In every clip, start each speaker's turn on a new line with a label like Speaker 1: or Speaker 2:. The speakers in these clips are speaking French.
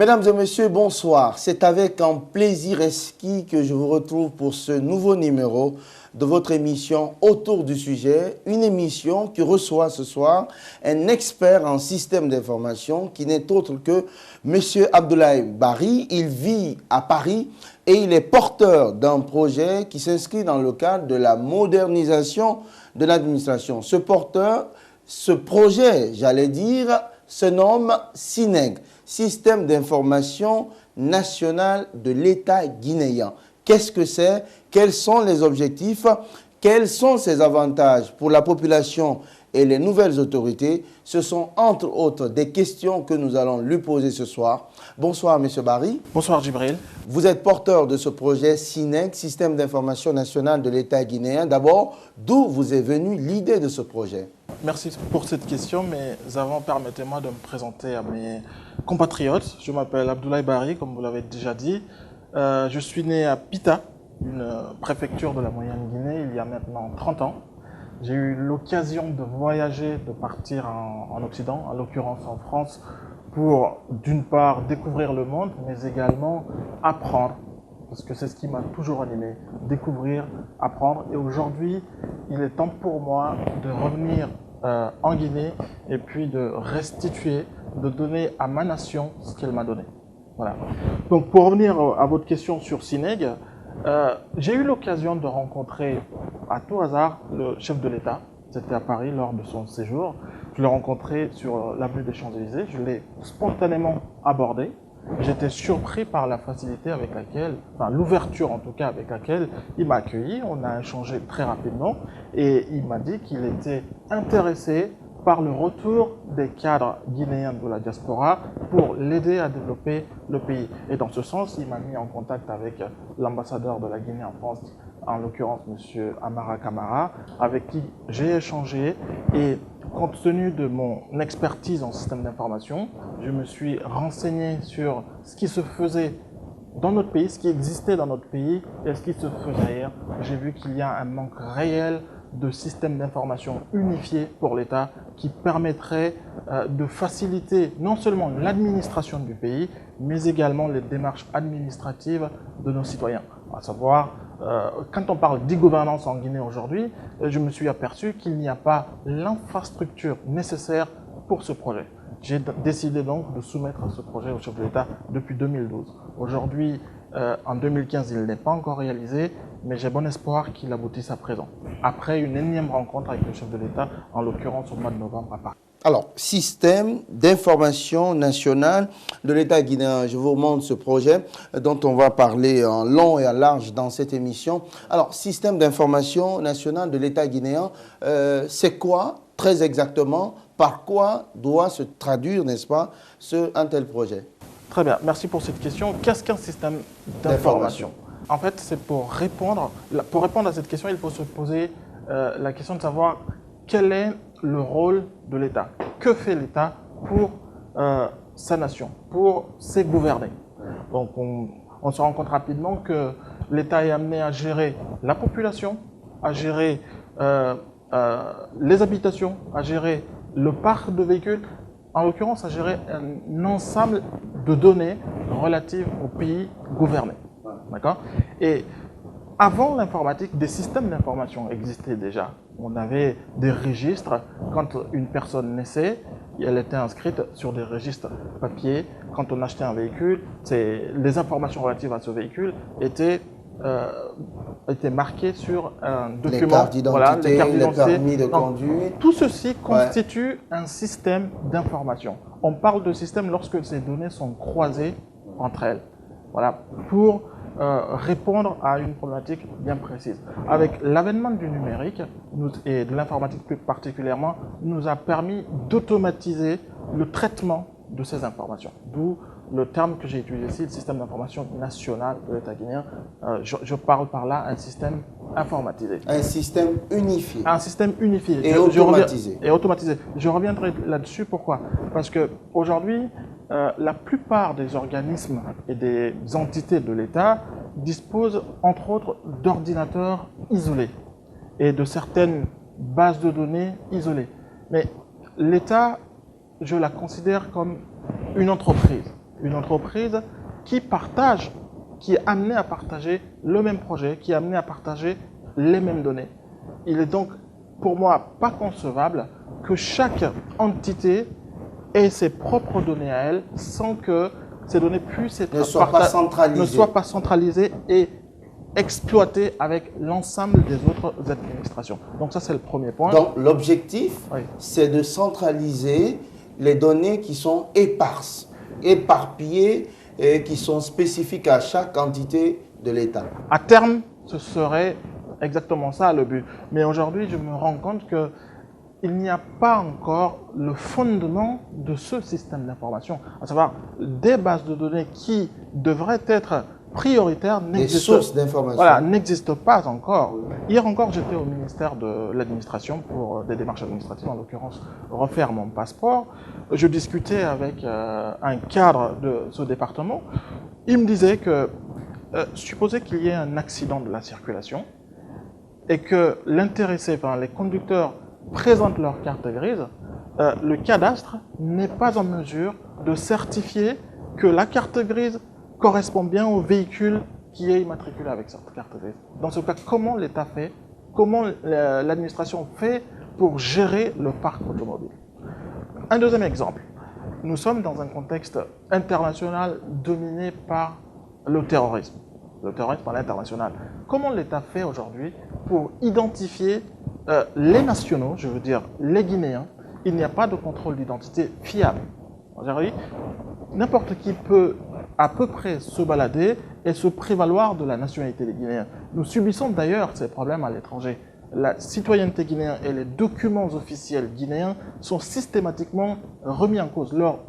Speaker 1: Mesdames et messieurs, bonsoir. C'est avec un plaisir exquis que je vous retrouve pour ce nouveau numéro de votre émission Autour du sujet, une émission qui reçoit ce soir un expert en système d'information qui n'est autre que M. Abdoulaye Bari. Il vit à Paris et il est porteur d'un projet qui s'inscrit dans le cadre de la modernisation de l'administration. Ce projet, j'allais dire, se nomme SINEG, Système d'information national de l'État guinéen. Qu'est-ce que c'est? Quels sont les objectifs? Quels sont ses avantages pour la population et les nouvelles autorités? Ce sont entre autres des questions que nous allons lui poser ce soir. Bonsoir M. Bari.
Speaker 2: Bonsoir Djibril.
Speaker 1: Vous êtes porteur de ce projet SINEG, Système d'information national de l'État guinéen. D'abord, d'où vous est venue l'idée de ce projet?
Speaker 2: Merci pour cette question, mais avant, permettez-moi de me présenter à mes compatriotes. Je m'appelle Abdoulaye Bari, comme vous l'avez déjà dit. Je suis né à Pita, une préfecture de la Moyenne-Guinée, il y a maintenant 30 ans. J'ai eu l'occasion de voyager, de partir en Occident, en l'occurrence en France, pour d'une part découvrir le monde, mais également apprendre. Parce que c'est ce qui m'a toujours animé, découvrir, apprendre. Et aujourd'hui, il est temps pour moi de revenir en Guinée et puis de restituer, de donner à ma nation ce qu'elle m'a donné. Voilà. Donc pour revenir à votre question sur SINEG, j'ai eu l'occasion de rencontrer à tout hasard le chef de l'État. C'était à Paris lors de son séjour. Je l'ai rencontré sur l'avenue des Champs-Élysées. Je l'ai spontanément abordé. J'étais surpris par la facilité avec laquelle, enfin l'ouverture en tout cas avec laquelle il m'a accueilli. On a échangé très rapidement et il m'a dit qu'il était intéressé par le retour des cadres guinéens de la diaspora pour l'aider à développer le pays. Et dans ce sens, il m'a mis en contact avec l'ambassadeur de la Guinée en France, en l'occurrence M. Amara Camara, avec qui j'ai échangé et compte tenu de mon expertise en système d'information, je me suis renseigné sur ce qui se faisait dans notre pays, ce qui existait dans notre pays et ce qui se faisait ailleurs. J'ai vu qu'il y a un manque réel de systèmes d'information unifiés pour l'État qui permettrait de faciliter non seulement l'administration du pays, mais également les démarches administratives de nos citoyens. À savoir, quand on parle d'e-gouvernance en Guinée aujourd'hui, je me suis aperçu qu'il n'y a pas l'infrastructure nécessaire pour ce projet. J'ai décidé donc de soumettre ce projet au chef de l'État depuis 2012. Aujourd'hui, en 2015, il n'est pas encore réalisé, mais j'ai bon espoir qu'il aboutisse à présent, après une énième rencontre avec le chef de l'État, en l'occurrence au mois de novembre à Paris.
Speaker 1: Alors, système d'information nationale de l'État guinéen. Je vous montre ce projet dont on va parler en long et en large dans cette émission. Alors, système d'information nationale de l'État guinéen, c'est quoi très exactement? Par quoi doit se traduire, n'est-ce pas, un tel projet?
Speaker 2: Très bien, merci pour cette question. Qu'est-ce qu'un système d'information? En fait, c'est pour répondre à cette question, il faut se poser la question de savoir quel est le rôle de l'État. Que fait l'État pour sa nation, pour ses gouvernés? Donc, on se rend compte rapidement que l'État est amené à gérer la population, à gérer les habitations, à gérer le parc de véhicules, en l'occurrence à gérer un ensemble de données relatives au pays gouverné. D'accord? Et avant l'informatique, des systèmes d'information existaient déjà. On avait des registres. Quand une personne naissait, elle était inscrite sur des registres papier. Quand on achetait un véhicule, les informations relatives à ce véhicule étaient marquées sur un document.
Speaker 1: Les cartes d'identité,
Speaker 2: voilà,
Speaker 1: les permis de conduire.
Speaker 2: Tout ceci constitue un système d'information. On parle de système lorsque ces données sont croisées entre elles. Voilà, pour répondre à une problématique bien précise. Avec l'avènement du numérique et de l'informatique plus particulièrement, nous a permis d'automatiser le traitement de ces informations. D'où le terme que j'ai utilisé ici, le système d'information national de l'État guinéen. Je parle par là un système informatisé.
Speaker 1: Un système unifié.
Speaker 2: Un système unifié.
Speaker 1: Et automatisé.
Speaker 2: Et automatisé. Je reviendrai là-dessus. Pourquoi? Parce qu'aujourd'hui, la plupart des organismes et des entités de l'État disposent, entre autres, d'ordinateurs isolés et de certaines bases de données isolées. Mais l'État, je la considère comme une entreprise. une entreprise qui partage, qui est amenée à partager le même projet, qui est amenée à partager les mêmes données. Il est donc, pour moi, pas concevable que chaque entité ait ses propres données à elle sans que ces données puissent être
Speaker 1: ne soient pas centralisées
Speaker 2: et exploitées avec l'ensemble des autres administrations. Donc ça, c'est le premier point.
Speaker 1: Donc l'objectif,
Speaker 2: Oui.
Speaker 1: c'est de centraliser les données qui sont éparses, éparpillées et qui sont spécifiques à chaque entité de l'État.
Speaker 2: À terme, ce serait exactement ça le but. Mais aujourd'hui, je me rends compte qu'il n'y a pas encore le fondement de ce système d'information, à savoir des bases de données qui devraient être prioritaires,
Speaker 1: Des sources d'information.
Speaker 2: Voilà, n'existent pas encore. Hier encore, j'étais au ministère de l'administration pour des démarches administratives, en l'occurrence refaire mon passeport. Je discutais avec un cadre de ce département. Il me disait que supposez qu'il y ait un accident de la circulation et que l'intéressé, enfin les conducteurs présentent leur carte grise, le cadastre n'est pas en mesure de certifier que la carte grise correspond bien au véhicule qui est immatriculé avec cette carte grise. Dans ce cas, comment l'État fait, comment l'administration fait pour gérer le parc automobile? Un deuxième exemple. Nous sommes dans un contexte international dominé par le terrorisme à l'international. Comment l'État fait aujourd'hui pour identifier les nationaux, je veux dire les Guinéens? Il n'y a pas de contrôle d'identité fiable. N'importe qui peut à peu près se balader et se prévaloir de la nationalité des Guinéens. Nous subissons d'ailleurs ces problèmes à l'étranger. La citoyenneté guinéenne et les documents officiels guinéens sont systématiquement remis en cause. Leur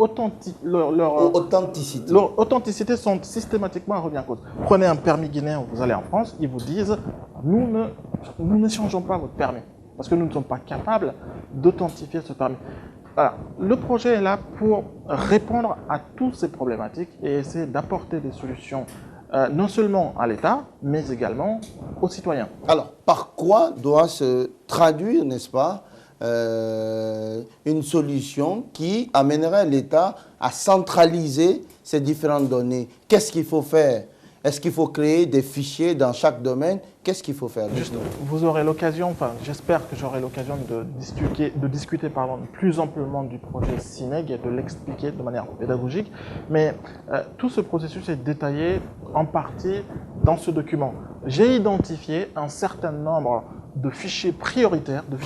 Speaker 2: authenticité sont systématiquement remis en cause. Prenez un permis guinéen, vous allez en France, ils vous disent nous ne changeons pas votre permis parce que nous ne sommes pas capables d'authentifier ce permis. Voilà. Le projet est là pour répondre à toutes ces problématiques et essayer d'apporter des solutions non seulement à l'État, mais également aux citoyens.
Speaker 1: Alors, par quoi doit se traduire, n'est-ce pas, une solution qui amènerait l'État à centraliser ces différentes données? Qu'est-ce qu'il faut faire? Est-ce qu'il faut créer des fichiers dans chaque domaine? Qu'est-ce qu'il faut faire?
Speaker 2: Juste, vous aurez l'occasion, enfin j'espère que j'aurai l'occasion de discuter plus amplement du projet SINEG et de l'expliquer de manière pédagogique. Mais tout ce processus est détaillé en partie dans ce document. J'ai identifié un certain nombre de fichiers prioritaires, de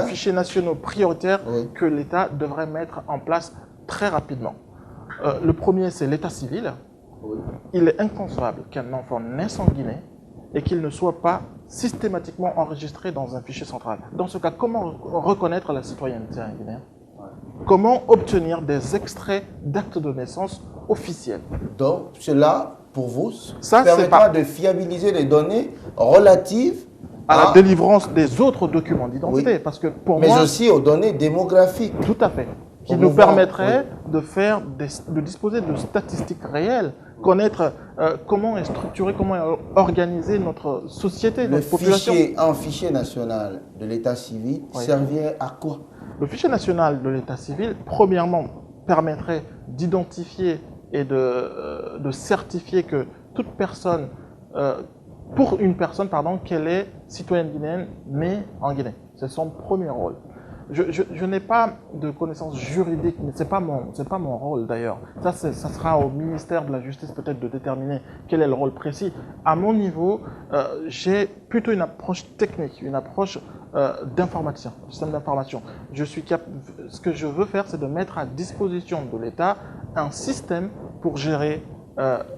Speaker 2: fichiers nationaux prioritaires que l'État devrait mettre en place très rapidement. Le premier, c'est l'état civil. Il est inconcevable qu'un enfant naisse en Guinée et qu'il ne soit pas systématiquement enregistré dans un fichier central. Dans ce cas, comment reconnaître la citoyenneté en Guinée? Comment obtenir des extraits d'actes de naissance officiels?
Speaker 1: Donc, cela, pour vous, permettra de fiabiliser les données relatives
Speaker 2: à la délivrance des autres documents d'identité. Parce que pour moi,
Speaker 1: mais aussi aux données démographiques.
Speaker 2: Tout à fait. Qui nous permettrait de disposer de statistiques réelles, connaître comment est structurée, comment est organisée notre société, notre population.
Speaker 1: Un fichier national de l'état civil servirait à quoi?
Speaker 2: Le fichier national de l'état civil, premièrement, permettrait d'identifier et de certifier que toute personne, pour une personne, qu'elle est citoyenne guinéenne née en Guinée. C'est son premier rôle. Je n'ai pas de connaissances juridiques, mais ce n'est pas mon rôle d'ailleurs. Ça sera au ministère de la Justice peut-être de déterminer quel est le rôle précis. À mon niveau, j'ai plutôt une approche technique, une approche d'informaticien, système d'information. Ce que je veux faire, c'est de mettre à disposition de l'État un système pour gérer...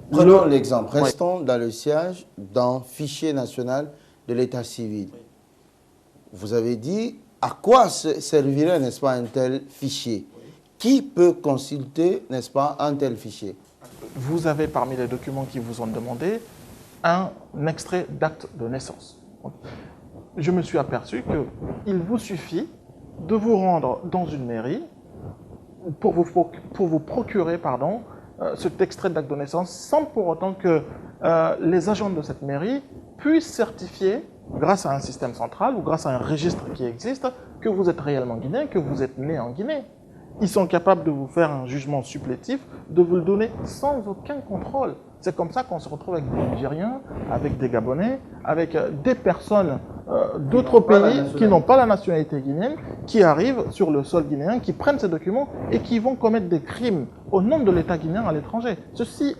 Speaker 1: Prenons l'exemple. Restons dans le siège d'un fichier national de l'état civil. Vous avez dit... À quoi servirait, n'est-ce pas, un tel fichier? Qui peut consulter, n'est-ce pas, un tel fichier?
Speaker 2: Vous avez parmi les documents qui vous ont demandé un extrait d'acte de naissance. Je me suis aperçu qu'il vous suffit de vous rendre dans une mairie pour vous procurer cet extrait d'acte de naissance sans pour autant que les agents de cette mairie puissent certifier grâce à un système central ou grâce à un registre qui existe, que vous êtes réellement guinéen, que vous êtes né en Guinée. Ils sont capables de vous faire un jugement supplétif, de vous le donner sans aucun contrôle. C'est comme ça qu'on se retrouve avec des Nigériens, avec des Gabonais, avec des personnes d'autres pays qui n'ont pas la nationalité guinéenne, qui arrivent sur le sol guinéen, qui prennent ces documents et qui vont commettre des crimes au nom de l'État guinéen à l'étranger. Ceci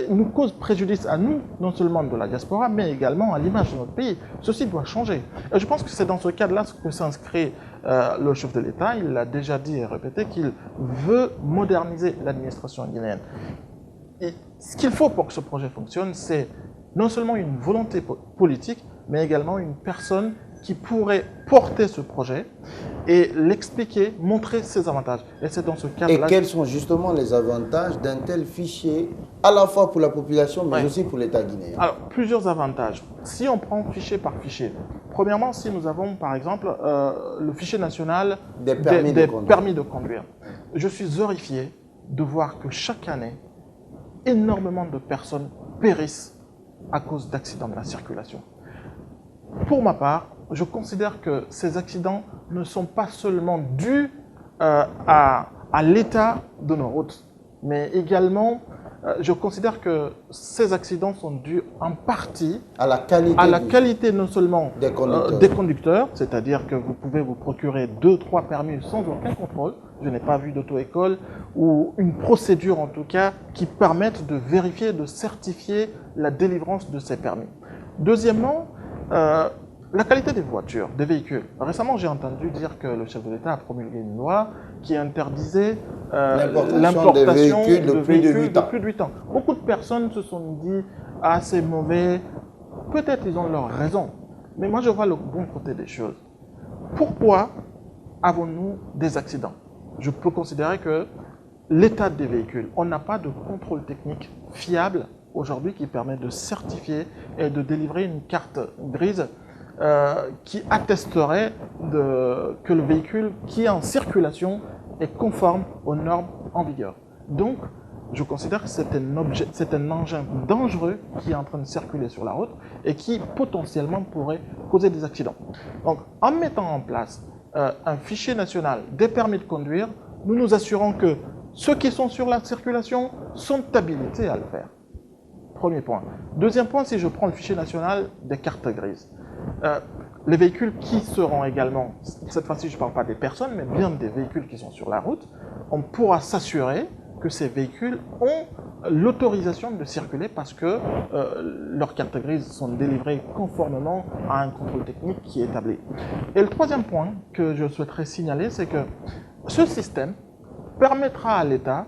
Speaker 2: nous cause préjudice à nous, non seulement de la diaspora, mais également à l'image de notre pays. Ceci doit changer. Et je pense que c'est dans ce cadre-là que s'inscrit le chef de l'État. Il l'a déjà dit et répété qu'il veut moderniser l'administration guinéenne. Et ce qu'il faut pour que ce projet fonctionne, c'est non seulement une volonté politique, mais également une personne qui pourrait porter ce projet et l'expliquer, montrer ses avantages. Et c'est dans ce cadre-là...
Speaker 1: Et quels sont justement les avantages d'un tel fichier, à la fois pour la population, mais aussi pour l'État guinéen?
Speaker 2: Alors, plusieurs avantages. Si on prend fichier par fichier, premièrement, si nous avons par exemple le fichier national des permis de conduire, je suis horrifié de voir que chaque année, énormément de personnes périssent à cause d'accidents de la circulation. Pour ma part, je considère que ces accidents ne sont pas seulement dus à l'état de nos routes, mais également, je considère que ces accidents sont dus en partie
Speaker 1: à la qualité
Speaker 2: non seulement des conducteurs, c'est-à-dire que vous pouvez vous procurer 2-3 permis sans aucun contrôle. Je n'ai pas vu d'auto-école ou une procédure en tout cas qui permette de vérifier, de certifier la délivrance de ces permis. Deuxièmement, la qualité des voitures, des véhicules. Récemment, j'ai entendu dire que le chef de l'État a promulgué une loi qui interdisait l'importation de véhicules de plus de 8 ans. Beaucoup de personnes se sont dit « Ah, c'est mauvais ». Peut-être ils ont leur raison, mais moi je vois le bon côté des choses. Pourquoi avons-nous des accidents? Je peux considérer que l'état des véhicules, on n'a pas de contrôle technique fiable aujourd'hui qui permet de certifier et de délivrer une carte grise qui attesterait que le véhicule qui est en circulation est conforme aux normes en vigueur. Donc, je considère que c'est un engin dangereux qui est en train de circuler sur la route et qui potentiellement pourrait causer des accidents. Donc, en mettant en place un fichier national des permis de conduire, nous nous assurons que ceux qui sont sur la circulation sont habilités à le faire. Premier point. Deuxième point, si je prends le fichier national des cartes grises, les véhicules qui seront également, cette fois-ci je ne parle pas des personnes, mais bien des véhicules qui sont sur la route, on pourra s'assurer que ces véhicules ont l'autorisation de circuler parce que leurs cartes grises sont délivrées conformément à un contrôle technique qui est établi. Et le troisième point que je souhaiterais signaler, c'est que ce système permettra à l'État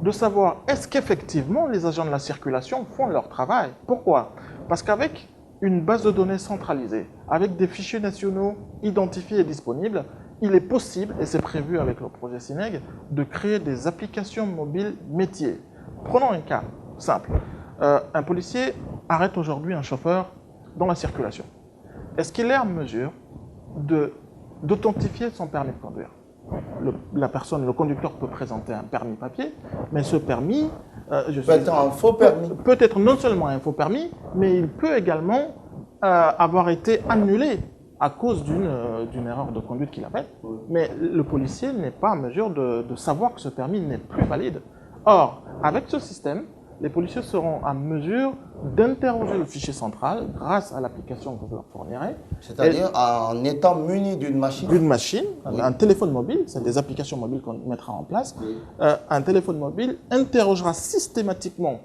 Speaker 2: de savoir est-ce qu'effectivement les agents de la circulation font leur travail. Pourquoi? Parce qu'avec une base de données centralisée, avec des fichiers nationaux identifiés et disponibles, il est possible, et c'est prévu avec le projet SINEG, de créer des applications mobiles métiers. Prenons un cas simple. Un policier arrête aujourd'hui un chauffeur dans la circulation. Est-ce qu'il est en mesure d'authentifier son permis de conduire? Le conducteur peut présenter un permis papier, mais ce permis...
Speaker 1: peut-être un faux permis.
Speaker 2: Peut-être non seulement un faux permis, mais il peut également avoir été annulé à cause d'une erreur de conduite qu'il a faite. Mais le policier n'est pas en mesure de savoir que ce permis n'est plus valide. Or, avec ce système, les policiers seront en mesure d'interroger le fichier central grâce à l'application que vous leur fournirez.
Speaker 1: C'est-à-dire en étant muni d'une machine.
Speaker 2: D'une machine, oui. Un téléphone mobile, c'est des applications mobiles qu'on mettra en place. Oui. Un téléphone mobile interrogera systématiquement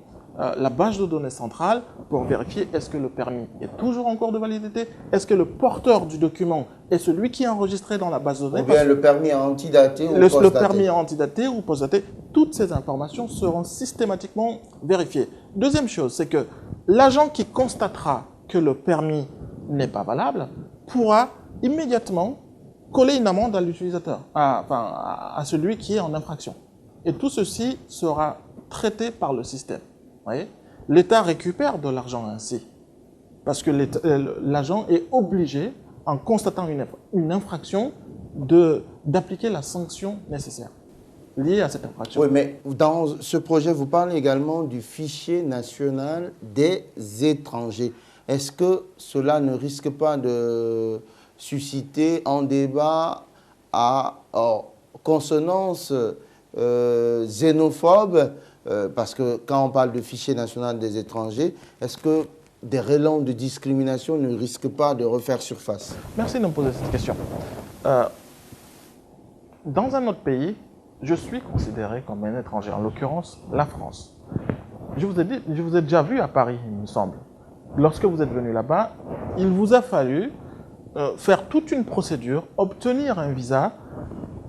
Speaker 2: la base de données centrale pour vérifier est-ce que le permis est toujours en cours de validité, est-ce que le porteur du document est celui qui est enregistré dans la base de données.
Speaker 1: Ou bien le permis est antidaté ou post-daté.
Speaker 2: Le permis est antidaté ou post-daté. Toutes ces informations seront systématiquement vérifiées. Deuxième chose, c'est que l'agent qui constatera que le permis n'est pas valable pourra immédiatement coller une amende à l'utilisateur, à celui qui est en infraction. Et tout ceci sera traité par le système. L'État récupère de l'argent ainsi, parce que l'agent est obligé, en constatant une infraction, d'appliquer la sanction nécessaire liée à cette infraction.
Speaker 1: Oui, mais dans ce projet, vous parlez également du fichier national des étrangers. Est-ce que cela ne risque pas de susciter un débat consonance xénophobe, parce que quand on parle de fichier national des étrangers, est-ce que des relents de discrimination ne risquent pas de refaire surface?
Speaker 2: Merci de me poser cette question. Dans un autre pays, je suis considéré comme un étranger, en l'occurrence la France. Je vous ai déjà vu à Paris, il me semble. Lorsque vous êtes venu là-bas, il vous a fallu faire toute une procédure, obtenir un visa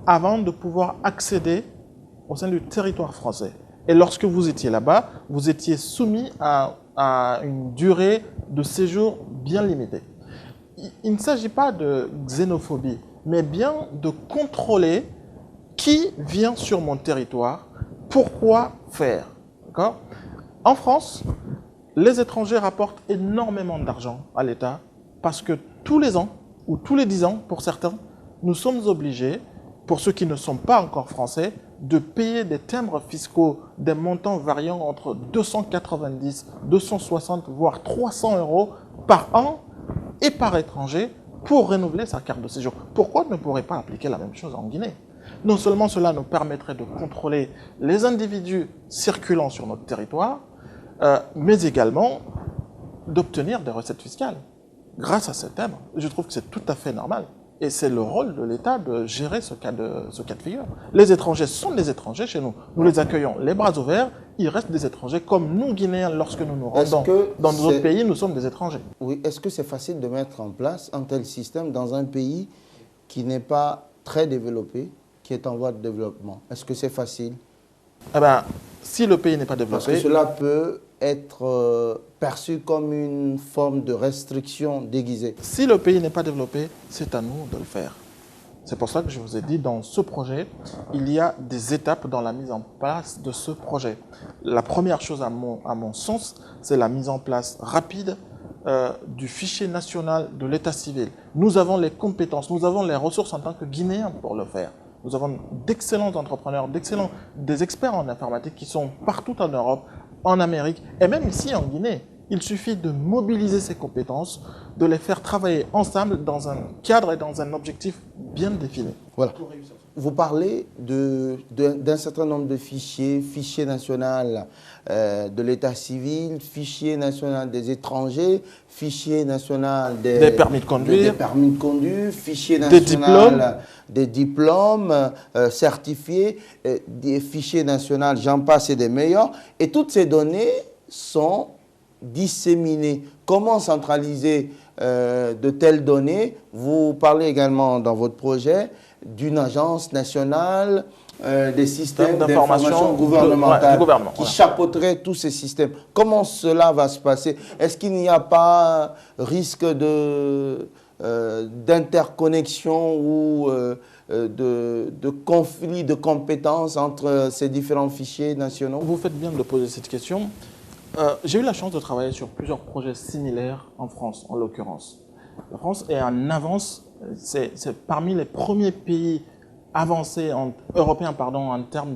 Speaker 2: avant de pouvoir accéder au sein du territoire français. Et lorsque vous étiez là-bas, vous étiez soumis à une durée de séjour bien limitée. Il ne s'agit pas de xénophobie, mais bien de contrôler qui vient sur mon territoire, pourquoi faire. D'accord ? En France, les étrangers rapportent énormément d'argent à l'État parce que tous les ans, ou tous les 10 ans pour certains, nous sommes obligés, pour ceux qui ne sont pas encore français, de payer des timbres fiscaux, des montants variant entre 290, 260, voire 300 € par an et par étranger pour renouveler sa carte de séjour. Pourquoi ne pourrait pas appliquer la même chose en Guinée? Non seulement cela nous permettrait de contrôler les individus circulant sur notre territoire, mais également d'obtenir des recettes fiscales grâce à ces timbres. Je trouve que c'est tout à fait normal. Et c'est le rôle de l'État de gérer ce cas de figure. Les étrangers sont des étrangers chez nous. Nous les accueillons les bras ouverts. Ils restent des étrangers comme nous, Guinéens, lorsque nous nous rendons dans nos autres pays, nous sommes des étrangers.
Speaker 1: Oui, est-ce que c'est facile de mettre en place un tel système dans un pays qui n'est pas très développé, qui est en voie de développement? Est-ce que c'est facile?
Speaker 2: Eh bien, si le pays n'est pas développé...
Speaker 1: Parce que cela peut être perçu comme une forme de restriction déguisée.
Speaker 2: Si le pays n'est pas développé, c'est à nous de le faire. C'est pour ça que je vous ai dit, dans ce projet, il y a des étapes dans la mise en place de ce projet. La première chose, à mon sens, c'est la mise en place rapide du fichier national de l'état civil. Nous avons les compétences, nous avons les ressources en tant que Guinéens pour le faire. Nous avons d'excellents entrepreneurs, des experts en informatique qui sont partout en Europe, en Amérique et même ici en Guinée. Il suffit de mobiliser ces compétences, de les faire travailler ensemble dans un cadre et dans un objectif bien défini.
Speaker 1: Voilà. Vous parlez d'un certain nombre de fichier national de l'état civil, fichier national des étrangers, fichier national
Speaker 2: des permis de conduire,
Speaker 1: fichier national des diplômes certifiés, des fichiers nationaux, j'en passe et des meilleurs. Et toutes ces données sont disséminées. Comment centraliser de telles données? Vous parlez également dans votre projet d'une agence nationale des systèmes d'information gouvernementale qui chapeauterait tous ces systèmes. Comment cela va se passer? Est-ce qu'il n'y a pas risque d'interconnexion ou de conflit de compétences entre ces différents fichiers nationaux?
Speaker 2: Vous faites bien de poser cette question. J'ai eu la chance de travailler sur plusieurs projets similaires en France, en l'occurrence. La France est en avance, c'est parmi les premiers pays avancés européens en termes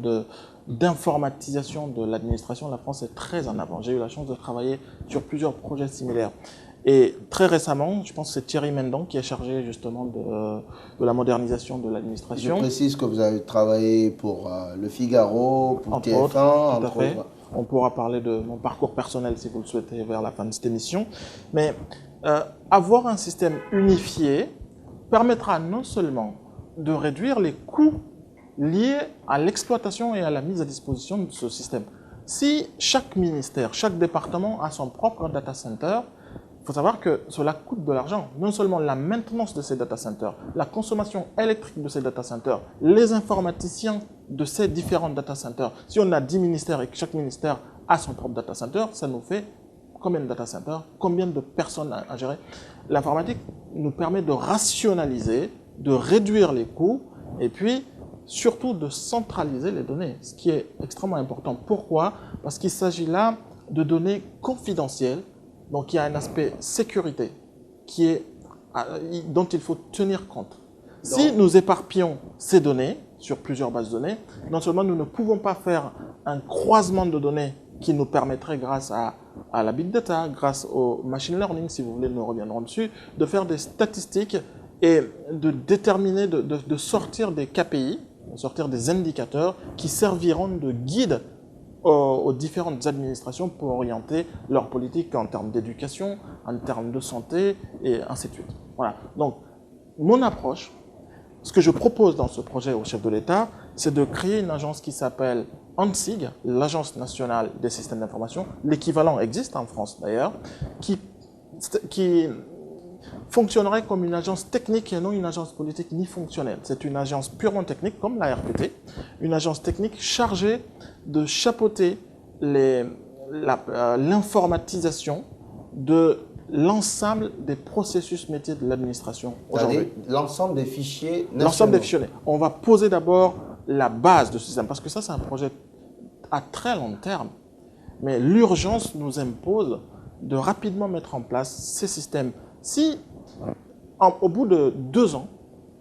Speaker 2: d'informatisation de l'administration. La France est très en avant. J'ai eu la chance de travailler sur plusieurs projets similaires. Et très récemment, je pense que c'est Thierry Mendon qui est chargé justement de la modernisation de l'administration.
Speaker 1: Je précise que vous avez travaillé pour Le Figaro, pour
Speaker 2: entre
Speaker 1: TF1,
Speaker 2: autres, tout à fait. On pourra parler de mon parcours personnel si vous le souhaitez vers la fin de cette émission. Mais avoir un système unifié permettra non seulement de réduire les coûts liés à l'exploitation et à la mise à disposition de ce système. Si chaque ministère, chaque département a son propre data center, il faut savoir que cela coûte de l'argent. Non seulement la maintenance de ces data centers, la consommation électrique de ces data centers, les informaticiens de ces différents data centers. Si on a 10 ministères et que chaque ministère a son propre data center, ça nous fait combien de data centers, combien de personnes à gérer. L'informatique nous permet de rationaliser, de réduire les coûts et puis surtout de centraliser les données, ce qui est extrêmement important. Pourquoi? Parce qu'il s'agit là de données confidentielles. Donc, il y a un aspect sécurité dont il faut tenir compte. Si nous éparpillons ces données sur plusieurs bases de données, non seulement nous ne pouvons pas faire un croisement de données qui nous permettrait, grâce à la big data, grâce au machine learning, si vous voulez, nous reviendrons dessus, de faire des statistiques et de déterminer, de sortir des KPI, sortir des indicateurs qui serviront de guide aux différentes administrations pour orienter leur politique en termes d'éducation, en termes de santé, et ainsi de suite. Voilà. Donc, mon approche, ce que je propose dans ce projet au chef de l'État, c'est de créer une agence qui s'appelle ANSSIG, l'Agence nationale des systèmes d'information. L'équivalent existe en France d'ailleurs, qui fonctionnerait comme une agence technique et non une agence politique ni fonctionnelle. C'est une agence purement technique, comme la RPT, une agence technique chargée de chapeauter l'informatisation de l'ensemble des processus métiers de l'administration aujourd'hui.
Speaker 1: L'ensemble des fichiers nationaux.
Speaker 2: L'ensemble des fichiers. On va poser d'abord la base de ce système, parce que ça, c'est un projet à très long terme. Mais l'urgence nous impose de rapidement mettre en place ces systèmes. Si, au bout de 2 ans,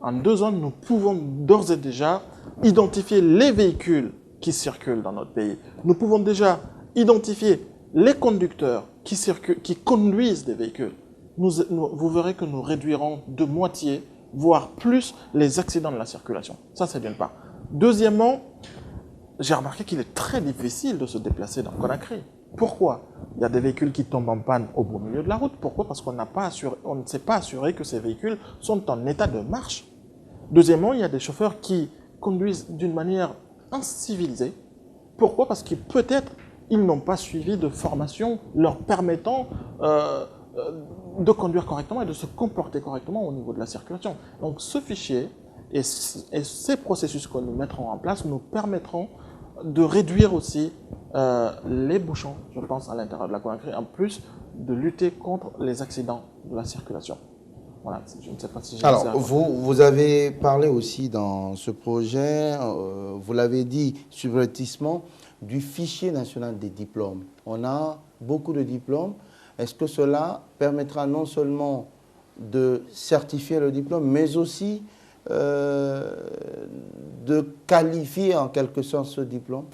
Speaker 2: en 2 ans, nous pouvons d'ores et déjà identifier les véhicules qui circulent dans notre pays. Nous pouvons déjà identifier les conducteurs qui conduisent des véhicules. Vous verrez que nous réduirons de moitié, voire plus, les accidents de la circulation. Ça, c'est d'une part. Deuxièmement, j'ai remarqué qu'il est très difficile de se déplacer dans Conakry. Pourquoi? Il y a des véhicules qui tombent en panne au beau milieu de la route. Pourquoi? Parce qu'on ne s'est pas assuré que ces véhicules sont en état de marche. Deuxièmement, il y a des chauffeurs qui conduisent d'une manière incivilisée. Pourquoi? Parce que peut-être ils n'ont pas suivi de formation leur permettant de conduire correctement et de se comporter correctement au niveau de la circulation. Donc ce fichier et ces processus que nous mettrons en place nous permettront de réduire aussi les bouchons, je pense, à l'intérieur de la Conakry, en plus de lutter contre les accidents de la circulation. Voilà, je ne sais pas si j'ai...
Speaker 1: Alors, vous avez parlé aussi dans ce projet, vous l'avez dit, subrepticement, du fichier national des diplômes. On a beaucoup de diplômes. Est-ce que cela permettra non seulement de certifier le diplôme, mais aussi de qualifier en quelque sorte ce diplôme?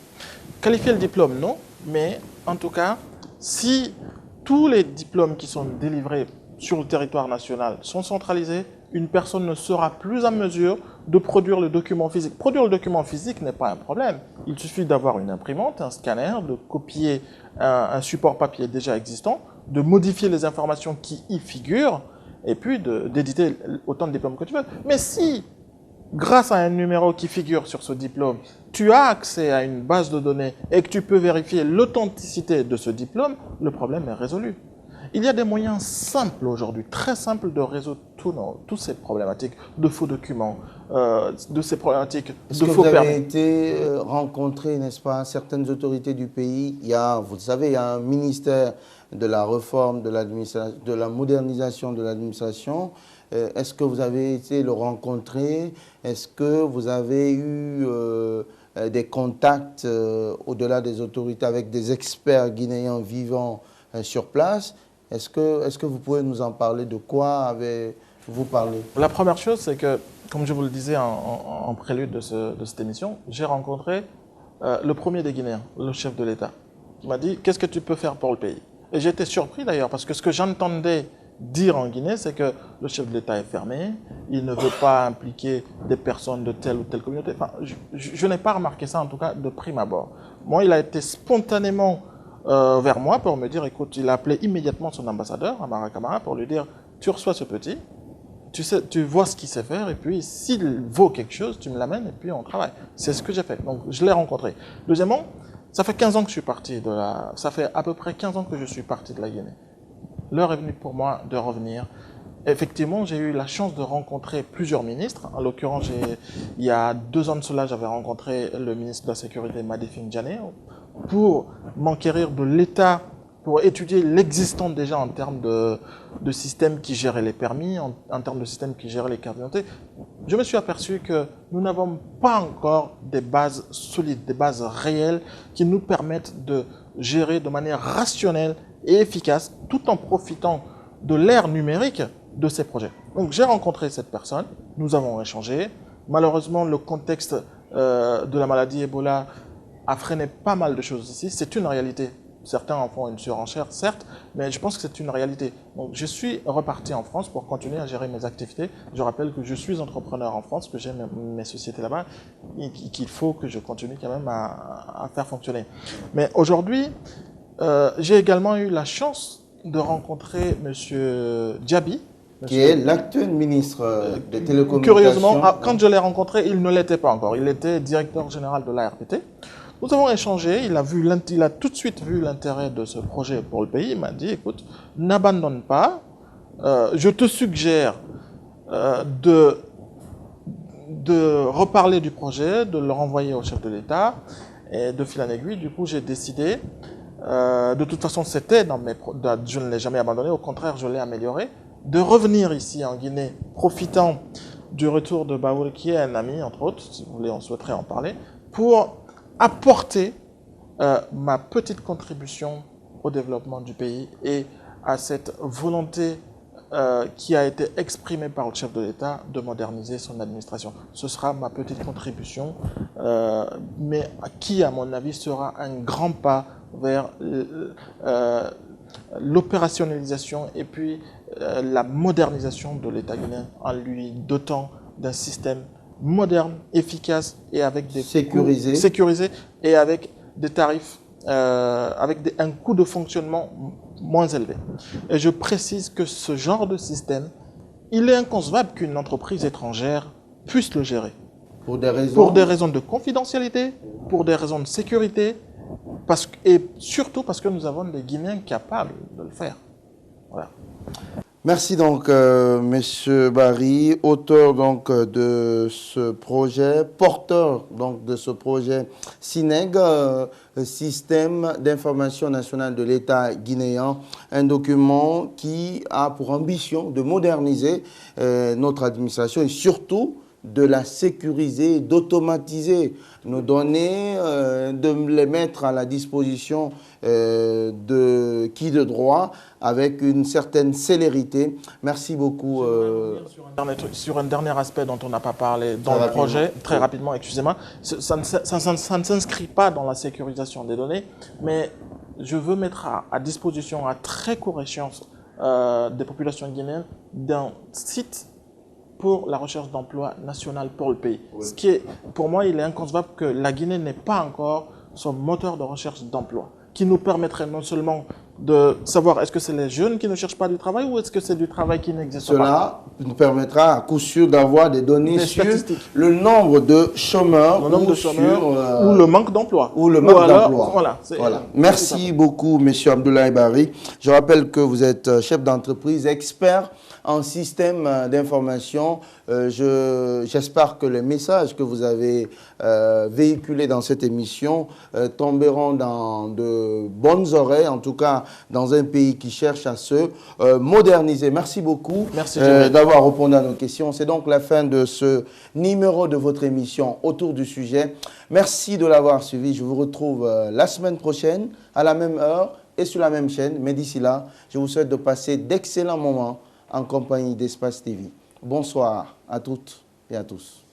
Speaker 2: Qualifier le diplôme, non. Mais en tout cas, si tous les diplômes qui sont délivrés sur le territoire national sont centralisés, une personne ne sera plus en mesure de produire le document physique. Produire le document physique n'est pas un problème. Il suffit d'avoir une imprimante, un scanner, de copier un support papier déjà existant, de modifier les informations qui y figurent, et puis d'éditer autant de diplômes que tu veux. Mais si, grâce à un numéro qui figure sur ce diplôme, tu as accès à une base de données et que tu peux vérifier l'authenticité de ce diplôme, le problème est résolu. Il y a des moyens simples aujourd'hui, très simples, de résoudre toutes ces problématiques de faux documents, de ces problématiques de faux permis.
Speaker 1: Est-ce que vous avez été rencontré, n'est-ce pas, certaines autorités du pays? Vous le savez, il y a un ministère de la réforme, de la modernisation de l'administration. Est-ce que vous avez été le rencontrer? Est-ce que vous avez eu des contacts au-delà des autorités avec des experts guinéens vivant sur place? Est-ce que vous pouvez nous en parler? De quoi avez-vous parlé?
Speaker 2: La première chose, c'est que, comme je vous le disais en prélude de cette émission, j'ai rencontré le premier des Guinéens, le chef de l'État, qui m'a dit « Qu'est-ce que tu peux faire pour le pays ?» Et j'étais surpris d'ailleurs, parce que ce que j'entendais dire en Guinée, c'est que le chef de l'État est fermé, il ne veut pas impliquer des personnes de telle ou telle communauté. Enfin, je n'ai pas remarqué ça, en tout cas, de prime abord. Moi, il a été spontanément vers moi pour me dire, écoute, il a appelé immédiatement son ambassadeur, Amara Kamara, pour lui dire, tu reçois ce petit, tu vois ce qu'il sait faire, et puis s'il vaut quelque chose, tu me l'amènes, et puis on travaille. C'est ce que j'ai fait. Donc, je l'ai rencontré. Deuxièmement, ça fait 15 ans que je suis parti ça fait à peu près 15 ans que je suis parti de la Guinée. L'heure est venue pour moi de revenir. Effectivement, j'ai eu la chance de rencontrer plusieurs ministres. En l'occurrence, il y a 2 ans de cela, j'avais rencontré le ministre de la Sécurité, Madifine Djané, pour m'enquérir de l'état, pour étudier l'existant déjà en termes de systèmes qui géraient les permis, en termes de systèmes qui géraient les cartes d'identité. Je me suis aperçu que nous n'avons pas encore des bases solides, des bases réelles qui nous permettent de gérer de manière rationnelle et efficace, tout en profitant de l'ère numérique de ces projets. Donc j'ai rencontré cette personne, nous avons échangé. Malheureusement, le contexte de la maladie Ebola a freiné pas mal de choses ici, c'est une réalité. Certains en font une surenchère, certes, mais je pense que c'est une réalité. Donc, je suis reparti en France pour continuer à gérer mes activités. Je rappelle que je suis entrepreneur en France, que j'ai mes sociétés là-bas, et qu'il faut que je continue quand même à faire fonctionner. Mais aujourd'hui, j'ai également eu la chance de rencontrer M. Diaby,
Speaker 1: qui est l'actuel ministre des Télécommunications.
Speaker 2: Curieusement, quand je l'ai rencontré, il ne l'était pas encore. Il était directeur général de l'ARPT. Nous avons échangé, il a tout de suite vu l'intérêt de ce projet pour le pays. Il m'a dit, écoute, n'abandonne pas, je te suggère de reparler du projet, de le renvoyer au chef de l'État, et de fil en aiguille, du coup, j'ai décidé, de toute façon, c'était je ne l'ai jamais abandonné, au contraire, je l'ai amélioré, de revenir ici en Guinée, profitant du retour de Baoul, qui est un ami, entre autres, si vous voulez, on souhaiterait en parler, pour apporter ma petite contribution au développement du pays et à cette volonté qui a été exprimée par le chef de l'État de moderniser son administration. Ce sera ma petite contribution, mais qui, à mon avis, sera un grand pas vers l'opérationnalisation et puis la modernisation de l'État guinéen en lui dotant d'un système moderne, efficace et avec des sécurisé et avec des tarifs, avec un coût de fonctionnement moins élevé. Et je précise que ce genre de système, il est inconcevable qu'une entreprise étrangère puisse le gérer.
Speaker 1: Pour des raisons?
Speaker 2: Pour des raisons de confidentialité, pour des raisons de sécurité, et surtout parce que nous avons des Guinéens capables de le faire. Voilà.
Speaker 1: Merci donc, Monsieur Barry, auteur donc de ce projet, porteur donc de ce projet SINEG, Système d'information nationale de l'État guinéen, un document qui a pour ambition de moderniser notre administration et surtout de la sécuriser, d'automatiser nos données, de les mettre à la disposition de qui de droit avec une certaine célérité. Merci beaucoup.
Speaker 2: Sur un dernier aspect dont on n'a pas parlé dans le projet, très rapidement, excusez-moi, ça ne s'inscrit pas dans la sécurisation des données, mais je veux mettre à disposition à très courte échéance des populations guinéennes d'un site pour la recherche d'emploi national pour le pays. Oui. Ce qui est, pour moi, il est inconcevable que la Guinée n'ait pas encore son moteur de recherche d'emploi, qui nous permettrait non seulement de savoir est-ce que c'est les jeunes qui ne cherchent pas du travail ou est-ce que c'est du travail qui n'existe pas.
Speaker 1: Cela nous permettra à coup sûr d'avoir des données sur le nombre de chômeurs,
Speaker 2: ou le manque d'emploi.
Speaker 1: Ou le manque d'emploi. Voilà. Merci beaucoup, M. Abdoulaye Barry. Je rappelle que vous êtes chef d'entreprise, expert en système d'information. J'espère que les messages que vous avez véhiculés dans cette émission tomberont dans de bonnes oreilles, en tout cas dans un pays qui cherche à se moderniser. Merci beaucoup d'avoir répondu à nos questions. C'est donc la fin de ce numéro de votre émission Autour du sujet. Merci de l'avoir suivi. Je vous retrouve la semaine prochaine à la même heure et sur la même chaîne. Mais d'ici là, je vous souhaite de passer d'excellents moments en compagnie d'Espace TV. Bonsoir à toutes et à tous.